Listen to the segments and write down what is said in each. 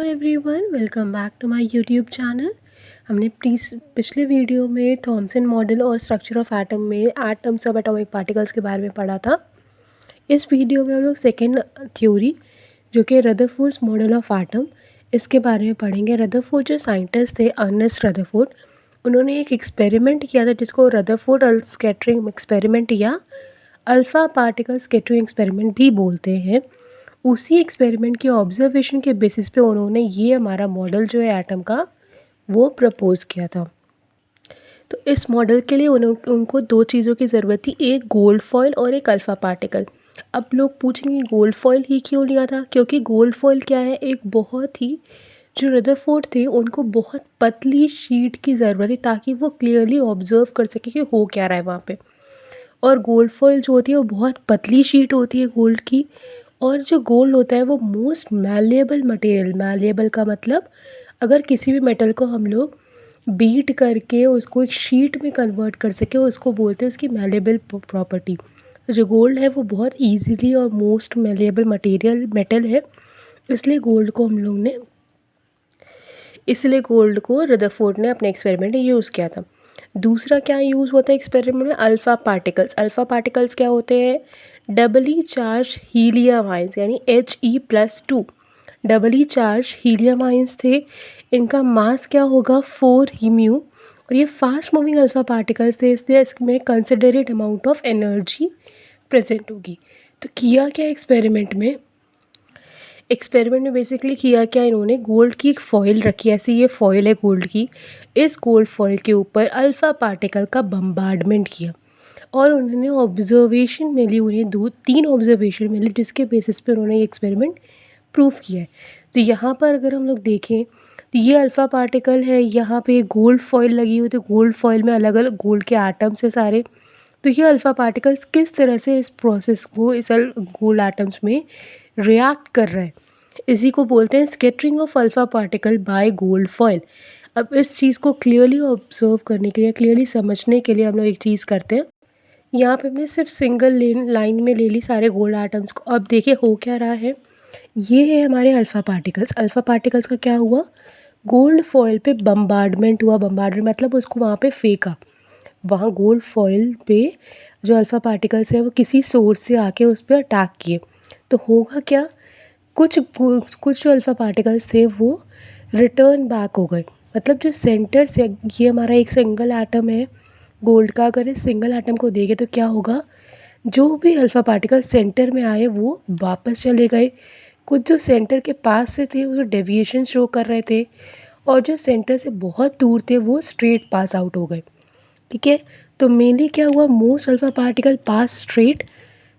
Hello everyone, welcome back to my YouTube channel. हमने पिछले video में थॉमसन मॉडल और स्ट्रक्चर ऑफ एटम में एटम सब एटॉमिक पार्टिकल्स के बारे में पढ़ा था। इस वीडियो में हम लोग सेकेंड थ्योरी जो कि रदरफोर्ड मॉडल ऑफ एटम, इसके बारे में पढ़ेंगे। रदरफोर्ड जो साइंटिस्ट थे, अर्नेस्ट रदरफोर्ड, उन्होंने एक एक्सपेरिमेंट किया था जिसको रदरफोर्ड स्कैटरिंग एक्सपेरिमेंट या अल्फ़ा पार्टिकल स्कैटरिंग एक्सपेरिमेंट भी बोलते हैं। उसी एक्सपेरिमेंट के ऑब्जर्वेशन के बेसिस पे उन्होंने ये हमारा मॉडल जो है एटम का वो प्रपोज किया था। तो इस मॉडल के लिए उनको दो चीज़ों की ज़रूरत थी, एक गोल्ड फॉयल और एक अल्फ़ा पार्टिकल। अब लोग पूछेंगे गोल्ड फॉयल ही क्यों लिया था, क्योंकि गोल्ड फॉयल क्या है, एक बहुत ही जो रदरफोर्ड थे उनको बहुत पतली शीट की ज़रूरत थी ताकि वो क्लियरली ऑब्जर्व कर सके कि हो क्या रहा है वहाँ पे। और गोल्ड फॉयल जो होती है वो बहुत पतली शीट होती है गोल्ड की। और जो गोल्ड होता है वो मोस्ट मैलेबल मटेरियल, मैलेबल का मतलब अगर किसी भी मेटल को हम लोग बीट करके उसको एक शीट में कन्वर्ट कर सके उसको बोलते हैं उसकी मैलेबल प्रॉपर्टी। जो गोल्ड है वो बहुत इजीली और मोस्ट मैलेबल मटेरियल मेटल है, इसलिए गोल्ड को रदरफोर्ड ने अपने एक्सपेरिमेंट में यूज़ किया था। दूसरा क्या यूज़ होता है एक्सपेरिमेंट में, अल्फ़ा पार्टिकल्स। अल्फ़ा पार्टिकल्स क्या होते हैं, डबली चार्ज हीलियम आयंस यानी He+2 डबली चार्ज हीलियम आयंस थे। इनका मास क्या होगा 4 म्यू, और ये फास्ट मूविंग अल्फ़ा पार्टिकल्स थे, इसलिए इसमें considerate amount of energy present होगी। तो किया क्या एक्सपेरिमेंट में बेसिकली किया क्या, इन्होंने गोल्ड की एक फॉइल रखी, ऐसी ये फॉइल है गोल्ड की। इस गोल्ड फॉइल के ऊपर अल्फ़ा पार्टिकल का बम्बार्डमेंट किया और उन्होंने ऑब्जर्वेशन मिली, उन्हें 3 ऑब्जर्वेशन मिली जिसके बेसिस पे उन्होंने ये एक्सपेरिमेंट प्रूव किया है। तो यहाँ पर अगर हम लोग देखें तो ये अल्फ़ा पार्टिकल है, यहाँ पे गोल्ड फॉइल लगी हुई, तो गोल्ड फॉइल में अलग अलग गोल्ड के एटम्स है सारे। तो ये अल्फ़ा पार्टिकल्स किस तरह से इस प्रोसेस को इस गोल्ड एटम्स में रिएक्ट कर रहे हैं, इसी को बोलते हैं scattering of alpha particle by gold foil. अब इस चीज़ को क्लियरली ऑब्जर्व करने के लिए, क्लियरली समझने के लिए हम लोग एक चीज़ करते हैं। यहाँ पे हमने सिर्फ सिंगल लाइन में ले ली सारे गोल्ड एटम्स को। अब देखिए हो क्या रहा है, ये है हमारे अल्फ़ा पार्टिकल्स। अल्फ़ा पार्टिकल्स का क्या हुआ, गोल्ड फॉइल पे बम्बार्डमेंट हुआ। बम्बार्डमेंट मतलब उसको वहाँ पे फेंका, वहाँ गोल्ड फॉइल पे जो अल्फ़ा पार्टिकल्स है वो किसी सोर्स से आके उस पर अटैक किए। तो होगा क्या, कुछ जो अल्फ़ा पार्टिकल्स थे वो रिटर्न बैक हो गए। मतलब जो सेंटर से, ये हमारा एक सिंगल एटम है गोल्ड का, अगर इस सिंगल एटम को देखें तो क्या होगा, जो भी अल्फ़ा पार्टिकल सेंटर में आए वो वापस चले गए। कुछ जो सेंटर के पास से थे वो डेविएशन शो कर रहे थे, और जो सेंटर से बहुत दूर थे वो स्ट्रेट पास आउट हो गए। ठीक है, तो मेनली क्या हुआ, most alpha particle pass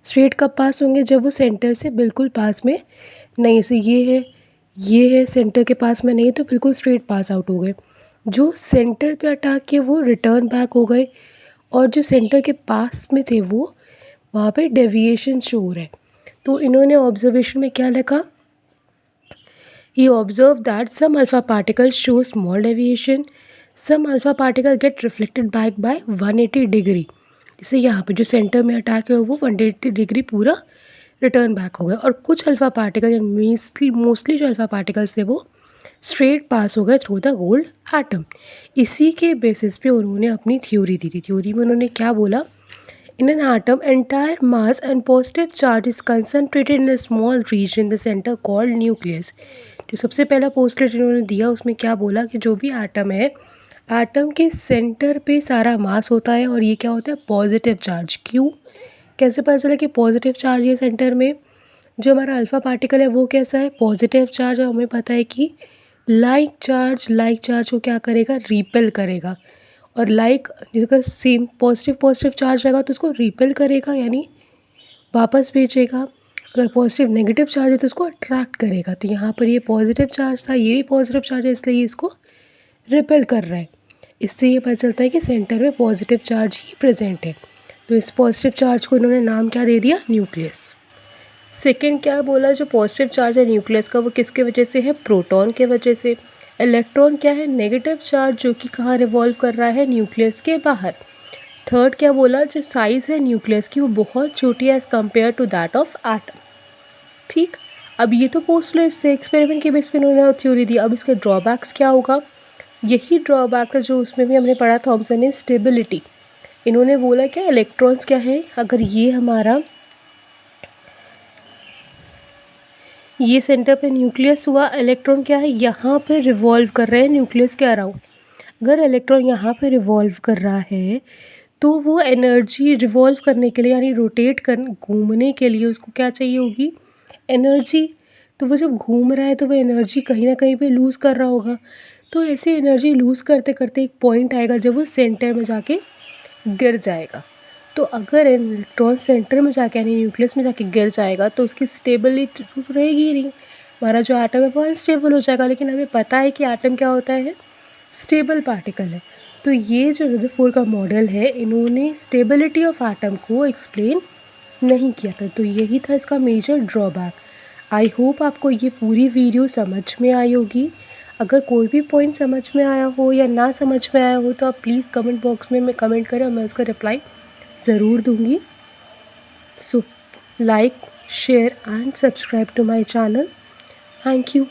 straight कब पास होंगे, जब वो सेंटर से बिल्कुल पास में नहीं। से ये है सेंटर के पास में नहीं, तो बिल्कुल स्ट्रेट पास आउट हो गए। जो सेंटर पे अटैक किए वो रिटर्न बैक हो गए, और जो सेंटर के पास में थे वो वहाँ पे डेविएशन शो हो रहा है। तो इन्होंने ऑब्जर्वेशन में क्या लिखा, he observed that some alpha particles show small deviation, some alpha particle get reflected back by 180 degree. जैसे यहाँ पे जो सेंटर में अटैक है वो 180 डिग्री पूरा रिटर्न बैक हो गया, और कुछ अल्फ़ा पार्टिकल मोस्टली जो अल्फ़ा पार्टिकल्स थे वो स्ट्रेट पास हो गए थ्रू द गोल्ड एटम। इसी के बेसिस पे उन्होंने अपनी थ्योरी दी थी। थ्योरी में उन्होंने क्या बोला, in an atom entire mass and positive charge is concentrated in a small region in the center called nucleus। जो सबसे पहला पोस्टलेट इन्होंने दिया उसमें क्या बोला कि जो भी एटम है, एटम के सेंटर पे सारा मास होता है, और ये क्या होता है पॉजिटिव चार्ज। क्यों, कैसे पता चला कि पॉजिटिव चार्ज है सेंटर में, जो हमारा अल्फ़ा पार्टिकल है वो कैसा है पॉजिटिव चार्ज, और हमें पता है कि लाइक चार्ज को क्या करेगा, रिपेल करेगा। और लाइक अगर सेम पॉजिटिव चार्ज रहेगा तो उसको रिपेल करेगा यानी वापस भेजेगा, अगर पॉजिटिव नेगेटिव चार्ज है तो उसको अट्रैक्ट करेगा। तो यहाँ पर ये पॉजिटिव चार्ज था, ये भी पॉजिटिव चार्ज है, इसलिए ये इसको रिपेल कर रहा है। इससे ये पता चलता है कि सेंटर में पॉजिटिव चार्ज ही प्रेजेंट है। तो इस पॉजिटिव चार्ज को इन्होंने नाम क्या दे दिया, न्यूक्लियस। सेकेंड क्या बोला, जो पॉजिटिव चार्ज है न्यूक्लियस का वो किसके वजह से है, प्रोटॉन के वजह से। इलेक्ट्रॉन क्या है, नेगेटिव चार्ज, जो कि कहाँ रिवॉल्व कर रहा है, न्यूक्लियस के बाहर। थर्ड क्या बोला, जो साइज़ है न्यूक्लियस की वो बहुत छोटी है as compare to that of atom. ठीक, अब ये तो पोस्टुलेट से एक्सपेरिमेंट के बेस पे इन्होंने थ्योरी दी। अब इसके ड्रॉबैक्स क्या होगा? यही ड्रॉबैक है जो उसमें भी हमने पढ़ा थॉमसन ने, स्टेबिलिटी। इन्होंने बोला क्या, इलेक्ट्रॉन्स क्या है, अगर ये सेंटर पे न्यूक्लियस हुआ, इलेक्ट्रॉन क्या है, यहाँ पे रिवॉल्व कर रहे हैं न्यूक्लियस के अराउंड। अगर इलेक्ट्रॉन यहाँ पे रिवॉल्व कर रहा है तो वो एनर्जी रिवॉल्व करने के लिए, यानी रोटेट कर घूमने के लिए उसको क्या चाहिए होगी, एनर्जी। तो वो जब घूम रहा है तो वो एनर्जी कहीं ना कहीं पे लूज़ कर रहा होगा। तो ऐसे एनर्जी लूज़ करते करते एक पॉइंट आएगा जब वो सेंटर में जाके गिर जाएगा। तो अगर इलेक्ट्रॉन सेंटर में जाके, यानी न्यूक्लियस में जाके गिर जाएगा तो उसकी स्टेबिलिटी तो रहेगी ही नहीं। हमारा जो एटम है वो अनस्टेबल हो जाएगा। लेकिन हमें पता है कि एटम क्या होता है, स्टेबल पार्टिकल है। तो ये जो रदरफोर्ड का मॉडल है, इन्होंने स्टेबिलिटी ऑफ एटम को एक्सप्लेन नहीं किया था। तो यही था इसका मेजर ड्रॉबैक। आई होप आपको ये पूरी वीडियो समझ में आई होगी। अगर कोई भी पॉइंट समझ में आया हो या ना समझ में आया हो तो आप प्लीज़ कमेंट बॉक्स में कमेंट करें, मैं उसका रिप्लाई ज़रूर दूँगी। So like, share and subscribe to my channel. Thank you.